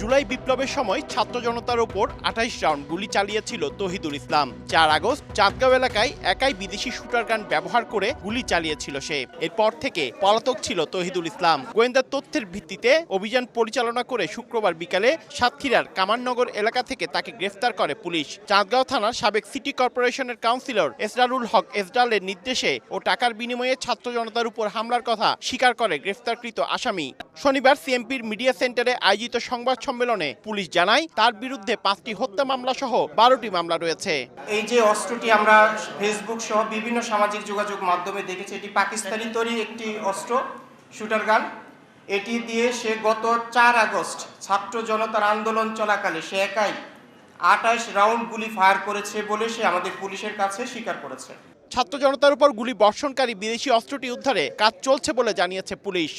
জুলাই বিপ্লবের সময় ছাত্র জনতার ওপর ২৮ রাউন্ড গুলি চালিয়েছিল তৌহিদুল ইসলাম। ৪ আগস্ট চাঁদগাঁও এলাকায় একাই বিদেশি শুটার গান ব্যবহার করে গুলি চালিয়েছিল সে। এরপর থেকে পলাতক ছিল তৌহিদুল ইসলাম। গোয়েন্দা তথ্যের ভিত্তিতে অভিযান পরিচালনা করে শুক্রবার বিকালে সাতক্ষীরার কামাননগর এলাকা থেকে তাকে গ্রেফতার করে পুলিশ। চাঁদগাঁও থানার সাবেক সিটি কর্পোরেশনের কাউন্সিলর এসরারুল হক এসডালের নির্দেশে ও টাকার বিনিময়ে ছাত্র জনতার উপর হামলার কথা স্বীকার করে গ্রেফতারকৃত আসামি। শনিবার সিএমপির মিডিয়া সেন্টারে আয়োজিত সংবাদ সম্মেলনে পুলিশ জানায় তার বিরুদ্ধে 5টি হত্যা মামলা সহ 12টি মামলা রয়েছে। এই যে অস্ত্রটি আমরা ফেসবুক সহ বিভিন্ন সামাজিক যোগাযোগ মাধ্যমে দেখেছি, এটি পাকিস্তানি তৈরি একটি অস্ত্র, শুটার গান। এটি দিয়ে সে গত 4 আগস্ট ছাত্র জনতার আন্দোলন চলাকালে সে একাই 28 রাউন্ড গুলি ফায়ার করেছে বলে সে আমাদের পুলিশের কাছে স্বীকার করেছে। ছাত্র জনতার উপর গুলি বর্ষণকারী বিদেশি অস্ত্রটি উদ্ধারে কাজ চলছে বলে জানিয়েছে পুলিশ।